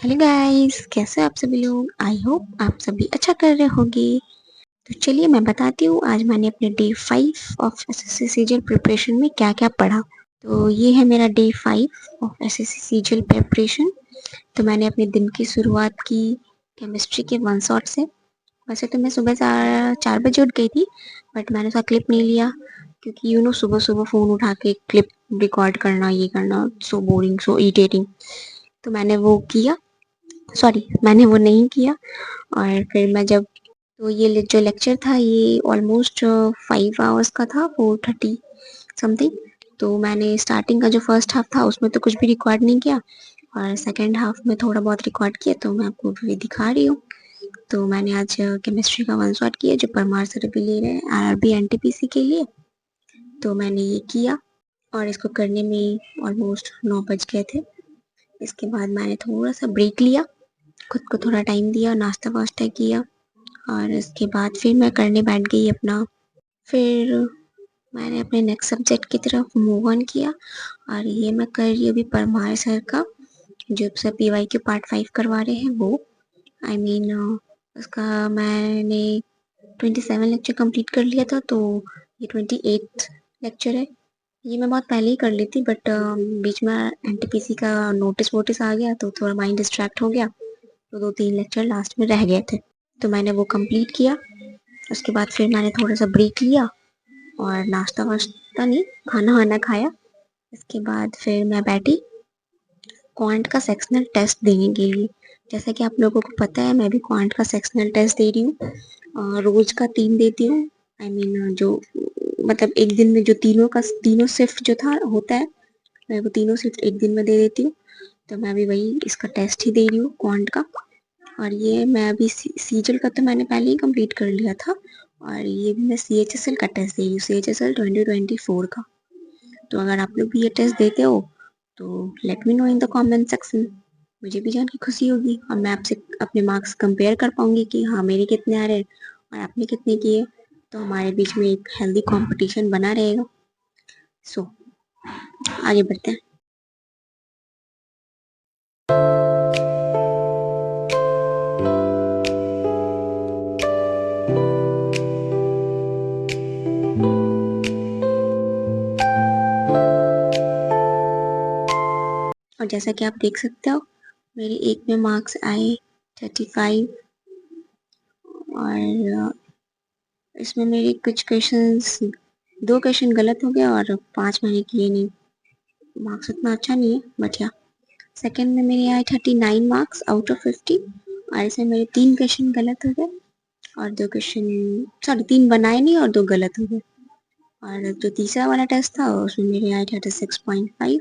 Hello guys, कैसे हैं आप सभी लोग। आई होप आप सभी अच्छा कर रहे होंगे। तो चलिए मैं बताती हूँ आज मैंने अपने day 5 of SSC CGL preparation में क्या क्या पढ़ा। तो ये है मेरा day 5 of SSC CGL preparation. तो मैंने अपने दिन की शुरुआत की केमिस्ट्री के वन शॉट से। वैसे तो मैं सुबह 4 बजे उठ गई थी, बट मैंने उसका क्लिप नहीं लिया क्योंकि सुबह सुबह फ़ोन उठा के क्लिप रिकॉर्ड करना, ये करना, सो बोरिंग, सो इरिटेटिंग। तो मैंने वो किया, सॉरी मैंने वो नहीं किया। और फिर मैं जब, तो ये जो लेक्चर था ये ऑलमोस्ट 5 आवर्स का था, 4:30 समथिंग। तो मैंने स्टार्टिंग का जो फर्स्ट हाफ था उसमें तो कुछ भी रिकॉर्ड नहीं किया, और सेकंड हाफ में थोड़ा बहुत रिकॉर्ड किया, तो मैं आपको भी दिखा रही हूँ। तो मैंने आज केमिस्ट्री का वन शॉट किया जो परमार सर भी ले रहे हैं आरआरबी एनटीपीसी के लिए। तो मैंने ये किया और इसको करने में ऑलमोस्ट 9 बज गए थे। इसके बाद मैंने थोड़ा सा ब्रेक लिया, खुद को थोड़ा टाइम दिया, नाश्ता वास्ता किया, और इसके बाद फिर मैं करने बैठ गई अपना। फिर मैंने अपने नेक्स्ट सब्जेक्ट की तरफ मूव ऑन किया, और ये मैं कर रही हूँ अभी परमार सर का जो सर पीवाई के पार्ट 5 करवा रहे हैं वो। आई मीन उसका मैंने 27 लेक्चर कंप्लीट कर लिया था, तो ये 28th लेक्चर है। ये मैं बहुत पहले ही कर ली थी, बट बीच में एनटीपीसी का नोटिस वोटिस आ गया तो थोड़ा माइंड डिस्ट्रैक्ट हो गया, तो 2-3 लेक्चर लास्ट में रह गए थे, तो मैंने वो कंप्लीट किया। उसके बाद फिर मैंने थोड़ा सा ब्रेक लिया और नाश्ता वाश्ता नहीं, खाना वाना खाया। इसके बाद फिर मैं बैठी क्वांट का सेक्शनल टेस्ट देने के लिए। जैसा कि आप लोगों को पता है मैं भी क्वांट का सेक्शनल टेस्ट दे रही हूँ, रोज का 3 देती हूँ। आई मीन जो मतलब एक दिन में जो तीनों शिफ्ट जो था होता है, मैं वो तीनों शिफ्ट एक दिन में दे देती हूँ। तो मैं भी वही इसका टेस्ट ही दे रही हूँ क्वांट का। और ये मैं अभी सीजल का तो मैंने पहले ही कंप्लीट कर लिया था, और ये भी मैं CHSL का टेस्ट दे रही हूँ, CHSL 2024 का। तो अगर आप लोग भी ये टेस्ट देते हो तो let me know in the comment section. मुझे भी जान के खुशी होगी और मैं आपसे अपने मार्क्स कंपेयर कर पाऊंगी कि हाँ मेरे कितने आ रहे हैं और आपने कितने किए। तो हमारे बीच में एक हेल्दी कंपटीशन बना रहेगा। सो आगे बढ़ते हैं। और जैसा कि आप देख सकते हो मेरे एक में मार्क्स आए 35, और इसमें मेरे कुछ क्वेश्चंस, 2 क्वेश्चन गलत हो गए और 5 मैंने किए नहीं। मार्क्स उतना अच्छा नहीं है, बट या सेकंड में मेरे आए 39 मार्क्स आउट ऑफ 50, और इसमें मेरे 3 क्वेश्चन गलत हो गए और 2 क्वेश्चन, सॉरी 3 बनाए नहीं और 2 गलत हो गए। और जो तीसरा वाला टेस्ट था उसमें मेरे आए 36.5,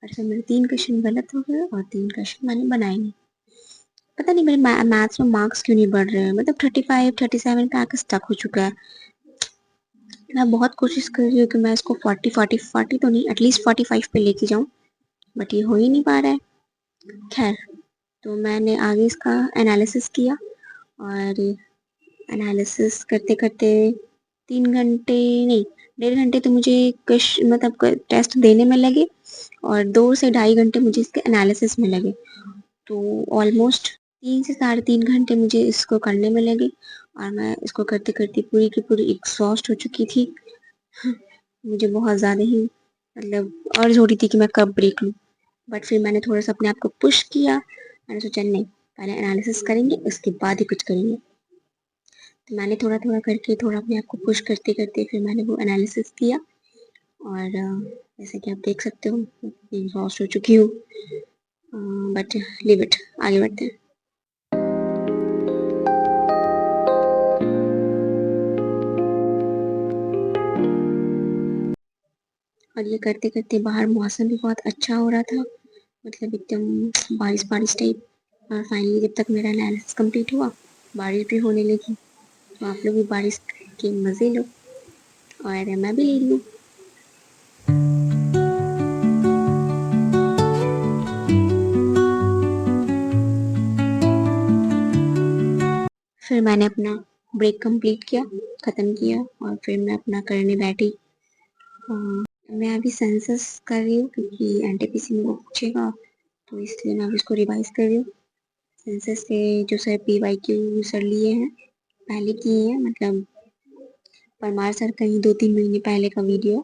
और इसमें मेरे 3 क्वेश्चन गलत हो गए और 3 क्वेश्चन मैंने बनाए नहीं। पता नहीं मेरे मैथ्स में मार्क्स क्यों नहीं बढ़ रहे हैं, मतलब 35 37 पे आकर स्टक हो चुका है। मैं बहुत कोशिश कर रही हूँ कि मैं इसको 40 तो नहीं, एटलीस्ट 45 पे लेके जाऊँ, बट ये हो ही नहीं पा रहा है। खैर, तो मैंने आगे इसका एनालिसिस किया, और एनालिसिस करते करते 3 घंटे नहीं, 1.5 घंटे तो मुझे मतलब टेस्ट देने में लगे, और 2 से ढाई घंटे मुझे इसके एनालिसिस में लगे। तो ऑलमोस्ट 3 से 3.5 घंटे मुझे इसको करने में लगे, और मैं इसको करते करते पूरी की पूरी एग्जॉस्ट हो चुकी थी। मुझे बहुत ज़्यादा ही मतलब अर्ज हो रही थी कि मैं कब ब्रेक लूँ, बट फिर मैंने थोड़ा सा अपने आप को पुश किया। मैंने सोचा नहीं, पहले एनालिसिस करेंगे उसके बाद ही कुछ करेंगे। तो मैंने थोड़ा थोड़ा करके, थोड़ा अपने आप को पुश करते करते फिर मैंने वो एनालिसिस किया, और जैसे कि आप देख सकते हो एग्जॉस्ट हो चुकी हूँ, बट लिव इट, आगे बढ़ते हैं। और ये करते करते बाहर मौसम भी बहुत अच्छा हो रहा था, मतलब एकदम बारिश बारिश टाइप। और फाइनली जब तक मेरा एनालिसिस कंप्लीट हुआ बारिश भी होने लगी। तो आप लोग भी बारिश के मज़े लो, और मैं भी ले लूँ। फिर मैंने अपना ब्रेक कंप्लीट किया, ख़त्म किया, और फिर मैं अपना करने बैठी। मैं अभी सेंसस कर रही हूँ क्योंकि एनटीपीसी में वो पूछेगा, तो इसलिए मैं अभी इसको रिवाइज कर रही हूँ। सेंसस के जो सर PYQ सर लिए हैं, पहले किए हैं, मतलब परमार सर का ही 2-3 महीने पहले का वीडियो,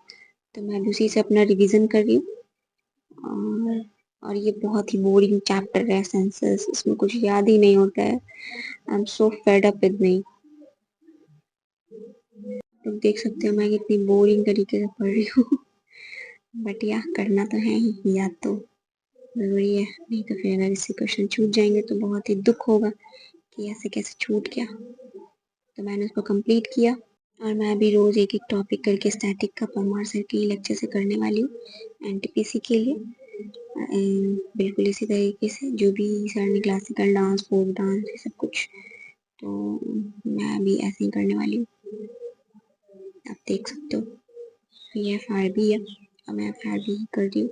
तो मैं अभी उसी से अपना रिवीजन कर रही हूँ। और ये बहुत ही बोरिंग चैप्टर है सेंसस, इसमें कुछ याद ही नहीं होता है। I am so fed up with me. तो देख सकते हो मैं कितनी बोरिंग तरीके से पढ़ रही हूँ। बट या करना तो है ही, याद तो जरूरी है, नहीं तो फिर अगर इससे क्वेश्चन छूट जाएंगे तो बहुत ही दुख होगा कि ऐसे कैसे छूट गया। तो मैंने उसको कंप्लीट किया और मैं अभी रोज एक एक टॉपिक करके स्टैटिक का परमार सर के लेक्चर से करने वाली हूँ NTPC के लिए। बिल्कुल इसी तरीके से जो भी सर ने क्लासिकल डांस, फोक डांस, ये सब कुछ, तो मैं अभी ऐसे ही करने वाली हूँ। आप देख सकते हो ये FRB है और मैं FRB ही कर रही हूँ,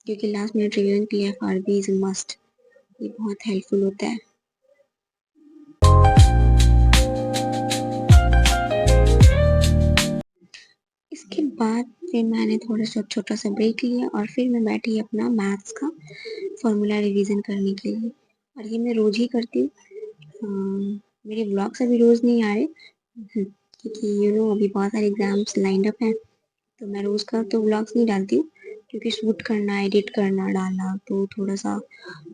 क्योंकि लास्ट मिनट रिवीजन के लिए FRB इज मस्ट, ये बहुत हेल्पफुल होता है। इसके बाद फिर मैंने थोड़ा सा छोटा सा ब्रेक लिया और फिर मैं बैठी अपना मैथ्स का फॉर्मूला रिवीजन करने के लिए, और ये मैं रोज ही करती हूँ। मेरे ब्लॉग्स अभी रोज नहीं आ रहे क्योंकि अभी बहुत सारे एग्जाम्स लाइंड अप हैं, तो मैं रोज का तो ब्लॉग्स नहीं डालती हूँ, क्योंकि शूट करना, एडिट करना, डालना तो थोड़ा सा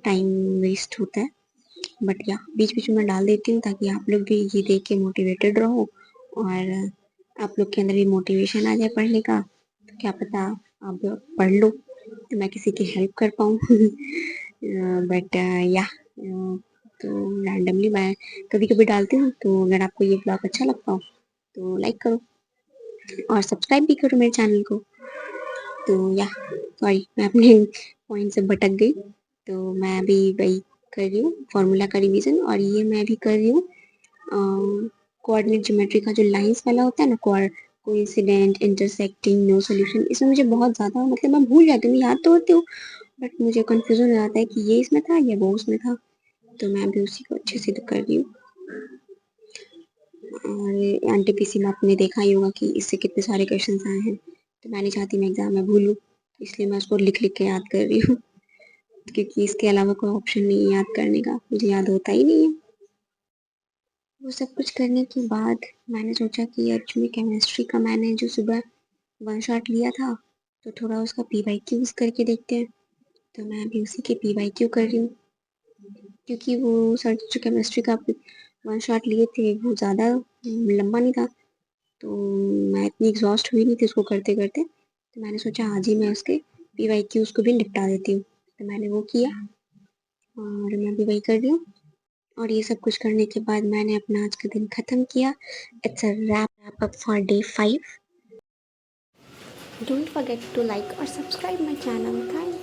टाइम वेस्ट होता है। बट या बीच बीच में डाल देती हूँ ताकि आप लोग भी ये देख के मोटिवेटेड रहो और आप लोग के अंदर भी मोटिवेशन आ जाए पढ़ने का। तो क्या पता आप पढ़ लो तो मैं किसी की हेल्प कर पाऊँ। बट या तो रैंडमली मैं कभी कभी डालती हूँ, तो अगर आपको ये ब्लॉग अच्छा लगता हो तो लाइक करो और सब्सक्राइब भी करो मेरे चैनल को। तो या सॉरी मैं अपने पॉइंट से भटक गई। तो मैं अभी वही कर रही हूँ फॉर्मूला का रिवीजन, और ये मैं अभी कर रही हूँ कोऑर्डिनेट ज्योमेट्री का जो लाइंस वाला होता है ना, कोइंसिडेंट, इंटरसेक्टिंग, नो सॉल्यूशन, इसमें मुझे बहुत ज़्यादा मतलब मैं भूल जाती हूँ, याद तो होती हूँ बट मुझे कंफ्यूजन हो जाता है कि ये इसमें था या वो उसमें था। तो मैं अभी उसी को अच्छे से कर रही हूँ। और NTPC में आपने देखा ही होगा कि इससे कितने सारे क्वेश्चन आए हैं, तो मैं नहीं चाहती मैं एग्जाम में भूलूँ, इसलिए मैं उसको लिख लिख के याद कर रही हूँ। क्योंकि इसके अलावा कोई ऑप्शन नहीं है याद करने का, मुझे याद होता ही नहीं है। वो सब कुछ करने के बाद मैंने सोचा कि एक्चुअली केमिस्ट्री का मैंने जो सुबह वन शॉट लिया था, तो थोड़ा उसका PYQs करके देखते हैं। तो मैं अभी उसी के PYQ कर रही हूँ, क्योंकि वो सर जो केमिस्ट्री का वन शॉट लिए थे वो ज़्यादा लंबा नहीं था, तो मैं इतनी एग्जॉस्ट हुई नहीं थी उसको करते करते, तो मैंने सोचा आज ही मैं उसके PYQs को भी निपटा देती हूँ। तो मैंने वो किया और मैं अभी वही कर रही हूँ। और ये सब कुछ करने के बाद मैंने अपना आज का दिन ख़त्म किया। It's a wrap up for day 5। Don't forget to like और सब्सक्राइब माई चैनल। थैंक